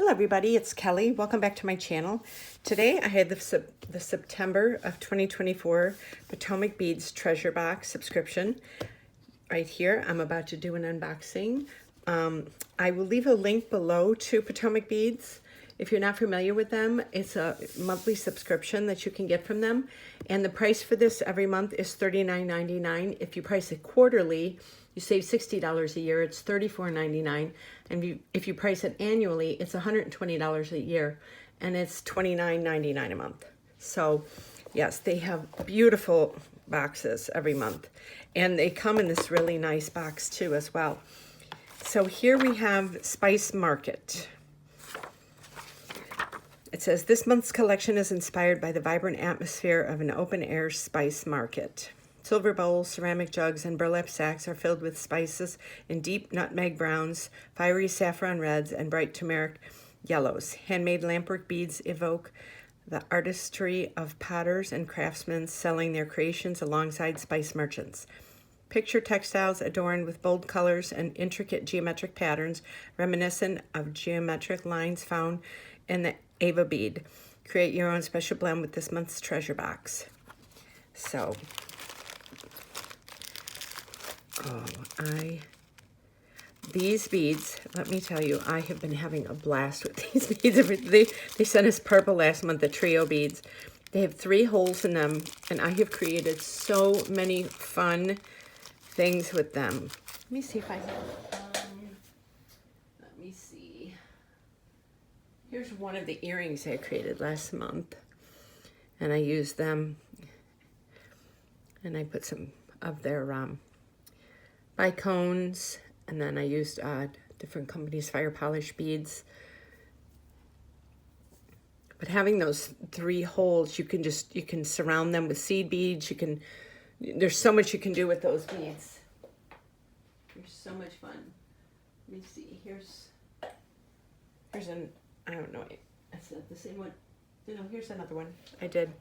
Everybody, it's Kelly. Welcome back to my channel. Today I had the September of 2024 Potomac Beads treasure box subscription right here. I'm about to do an unboxing. I will leave a link below to Potomac Beads. If you're not familiar with them, it's a monthly subscription that you can get from them. And the price for this every month is $39.99. If you price it quarterly, you save $60 a year. It's $34.99. And if you price it annually, it's $120 a year. And it's $29.99 a month. So, yes, they have beautiful boxes every month. And they come in this really nice box, too, as well. So here we have Spice Market. It says, this month's collection is inspired by the vibrant atmosphere of an open-air spice market. Silver bowls, ceramic jugs, and burlap sacks are filled with spices in deep nutmeg browns, fiery saffron reds, and bright turmeric yellows. Handmade lampwork beads evoke the artistry of potters and craftsmen selling their creations alongside spice merchants. Picture textiles adorned with bold colors and intricate geometric patterns reminiscent of geometric lines found in the Ava bead. Create your own special blend with this month's treasure box. So, these beads, let me tell you, I have been having a blast with these beads. They sent us purple last month, the trio beads. They have 3 holes in them, and I have created so many fun things with them. Let me see if I have, let me see. Here's one of the earrings I created last month, and I used them, and I put some of their bicones, and then I used different companies' fire polish beads. But having those 3 holes, you can surround them with seed beads. There's so much you can do with those beads. They're so much fun. Let me see. Here's an, I don't know, that's not the same one. No, here's another one I did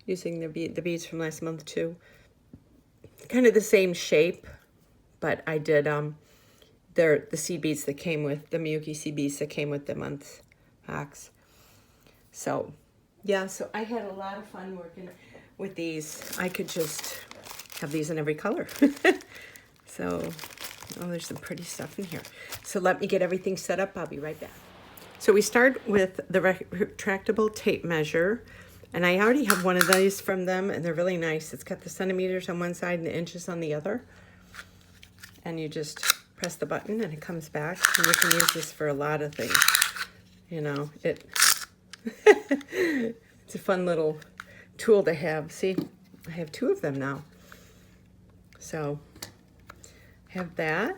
using the beads from last month too. Kind of the same shape, but I did the seed beads that came with the Miyuki seed beads that came with the month box. So yeah, so I had a lot of fun working with these. I could just have these in every color. So, oh, there's some pretty stuff in here. So let me get everything set up. I'll be right back. So we start with the retractable tape measure. And I already have one of these from them, and they're really nice. It's got the centimeters on one side and the inches on the other. And you just press the button and it comes back. And you can use this for a lot of things. You know, it's a fun little tool to have. See, I have 2 of them now. So I have that.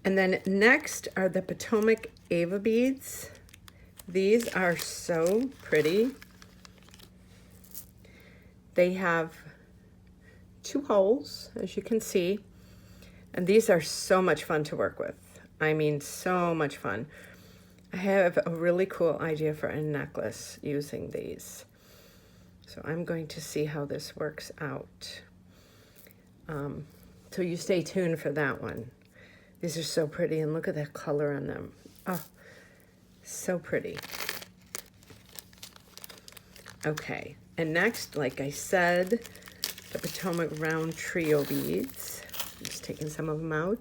And then next are the Potomac Ava beads. These are so pretty. They have 2 holes, as you can see. And these are so much fun to work with. I mean, so much fun. I have a really cool idea for a necklace using these. So I'm going to see how this works out. So you stay tuned for that one. These are so pretty, and look at that color on them. Oh, so pretty. Okay, and next, like I said, the Potomac round trio beads. I'm just taking some of them out.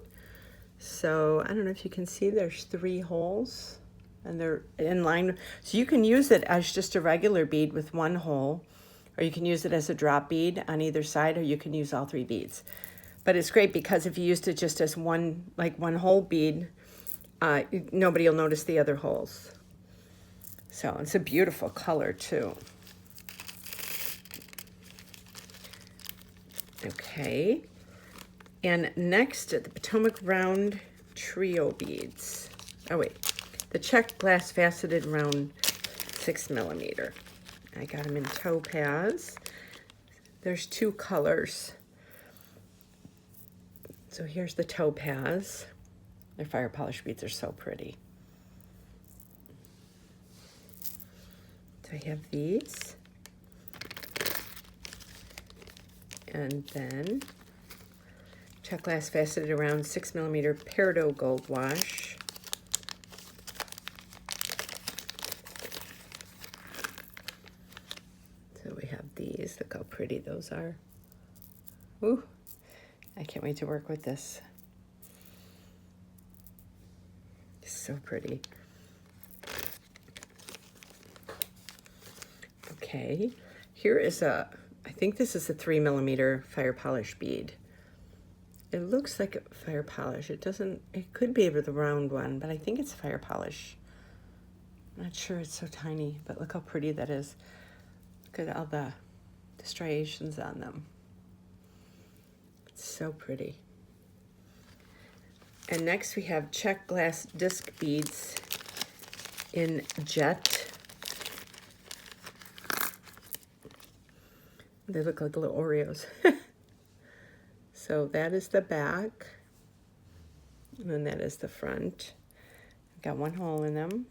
So I don't know if you can see, there's 3 holes, and they're in line. So you can use it as just a regular bead with 1 hole, or you can use it as a drop bead on either side, or you can use all 3 beads. But it's great because if you used it just as one whole bead, nobody will notice the other holes. So it's a beautiful color too. Okay. And next, the Potomac round trio beads. Oh wait, the Czech glass faceted round 6mm. I got them in topaz. There's 2 colors. So here's the topaz. Their fire polish beads are so pretty. So I have these. And then Czech glass faceted around 6mm peridot gold wash. So we have these. Look how pretty those are. Ooh, I can't wait to work with this. It's so pretty. Okay, here is a, I think this is a 3mm fire polish bead. It looks like a fire polish. It doesn't, it could be the round one, but I think it's fire polish. I'm not sure, it's so tiny, but look how pretty that is. Look at all the striations on them. It's so pretty. And next we have Czech glass disc beads in jet. They look like little Oreos. So that is the back, and then that is the front. I've got 1 hole in them.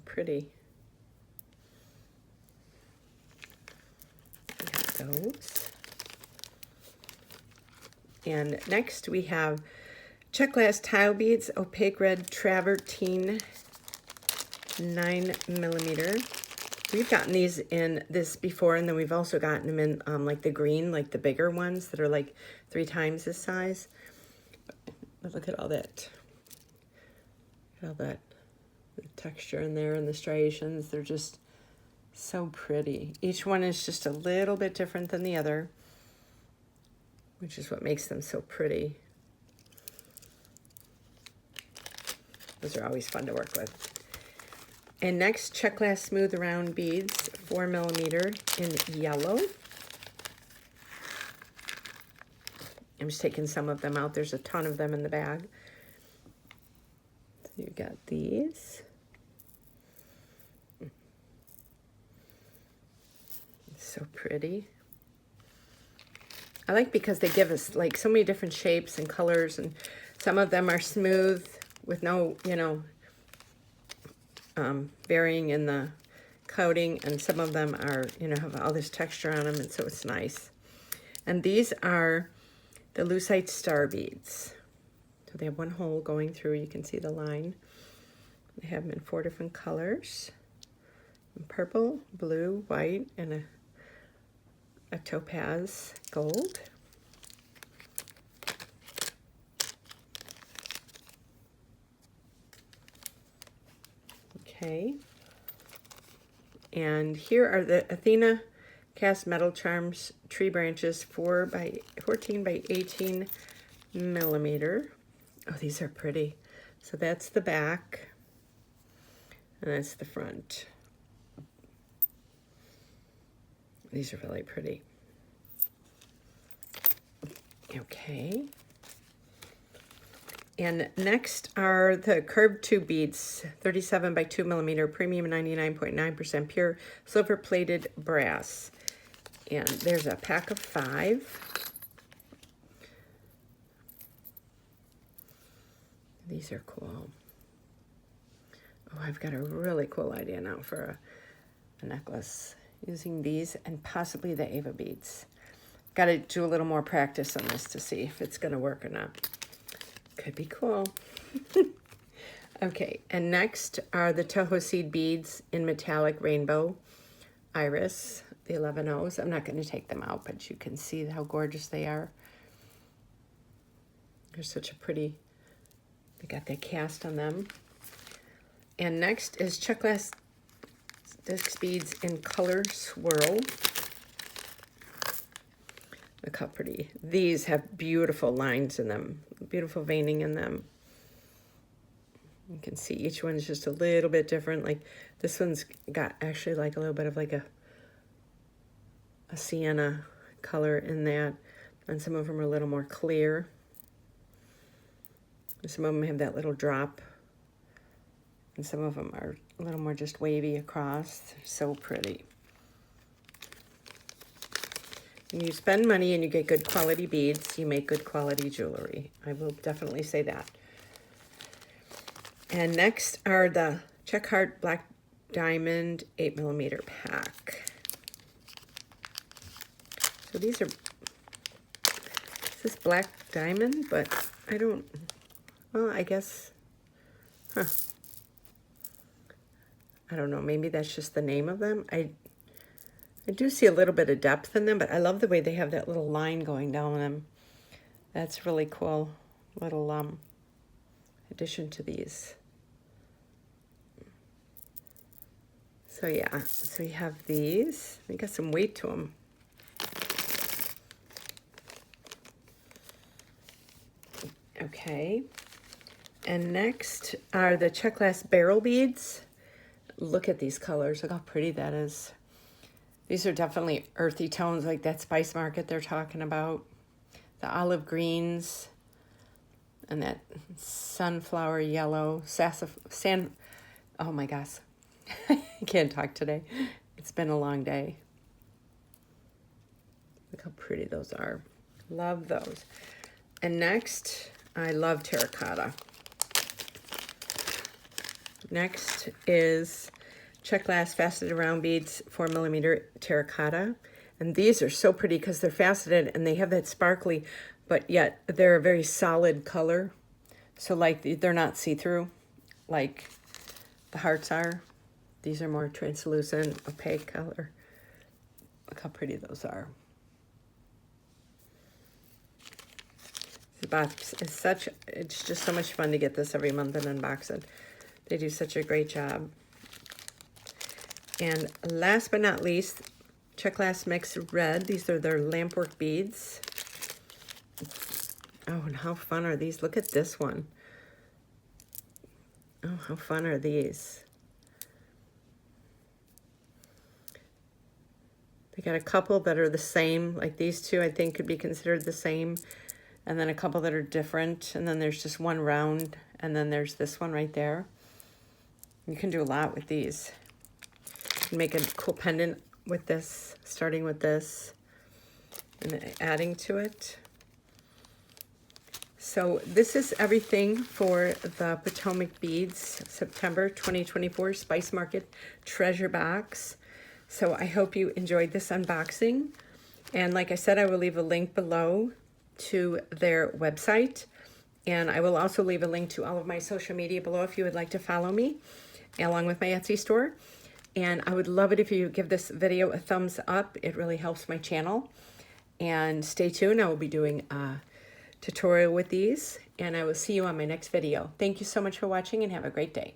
Pretty. Those. And next we have Czech glass tile beads, opaque red travertine, 9mm. We've gotten these in this before, and then we've also gotten them in like the green, like the bigger ones that are like 3 times this size. But look at all that. Look at all that the texture in there and the striations. They're just so pretty. Each one is just a little bit different than the other, which is what makes them so pretty. Those are always fun to work with. And next, Czech glass smooth round beads, 4mm in yellow. I'm just taking some of them out. There's a ton of them in the bag. So you got these. So pretty. I like because they give us like so many different shapes and colors, and some of them are smooth with no, you know, varying in the coating, and some of them are, you know, have all this texture on them, and so it's nice. And these are the lucite star beads. So they have 1 hole going through. You can see the line. They have them in 4 different colors: purple, blue, white, and a topaz gold. Okay, and here are the Athena cast metal charms tree branches, 14 by 18mm. Oh, these are pretty. So that's the back, and that's the front. These are really pretty. Okay. And next are the curved tube beads, 37 by 2mm, premium 99.9% pure silver plated brass. And there's a pack of 5. These are cool. Oh, I've got a really cool idea now for a necklace using these and possibly the Ava beads. Got to do a little more practice on this to see if it's going to work or not. Could be cool. Okay, and next are the Toho seed beads in metallic rainbow iris, the 11 O's. I'm not going to take them out, but you can see how gorgeous they are. They're such a pretty, they got that cast on them. And next is Czech glass disc beads in color swirl. Look how pretty. These have beautiful lines in them, beautiful veining in them. You can see each one's just a little bit different. Like this one's got actually like a little bit of like a sienna color in that. And some of them are a little more clear. And some of them have that little drop. And some of them are a little more just wavy across. They're so pretty. When you spend money and you get good quality beads, you make good quality jewelry. I will definitely say that. And next are the Czech Heart Black Diamond 8mm pack. So these are, this is black diamond, but I don't, well, I guess, I don't know, maybe that's just the name of them. I do see a little bit of depth in them, but I love the way they have that little line going down them. That's really cool. Little addition to these. So yeah, so you have these. They got some weight to them. Okay. And next are the Czech glass barrel beads. Look at these colors. Look how pretty that is. These are definitely earthy tones, like that Spice Market they're talking about. The olive greens and that sunflower yellow, oh my gosh. I can't talk today. It's been a long day. Look how pretty those are. Love those. And next, I love terracotta. Next is Czech glass faceted round beads, 4mm terracotta. And these are so pretty because they're faceted and they have that sparkly, but yet they're a very solid color. So like they're not see-through like the hearts are. These are more translucent, opaque color. Look how pretty those are. The box is it's just so much fun to get this every month and unbox it. They do such a great job. And last but not least, Czech glass mix red. These are their lampor beads. Oh, and how fun are these? Look at this one. Oh, how fun are these? They got a couple that are the same, like these two I think could be considered the same. And then a couple that are different. And then there's just one round. And then there's this one right there. You can do a lot with these. You can make a cool pendant with this, starting with this and adding to it. So this is everything for the Potomac Beads September 2024 Spice Market Treasure Box. So I hope you enjoyed this unboxing. And like I said, I will leave a link below to their website. And I will also leave a link to all of my social media below if you would like to follow me, along with my Etsy store. And I would love it if you give this video a thumbs up. It really helps my channel. And stay tuned. I will be doing a tutorial with these. And I will see you on my next video. Thank you so much for watching and have a great day.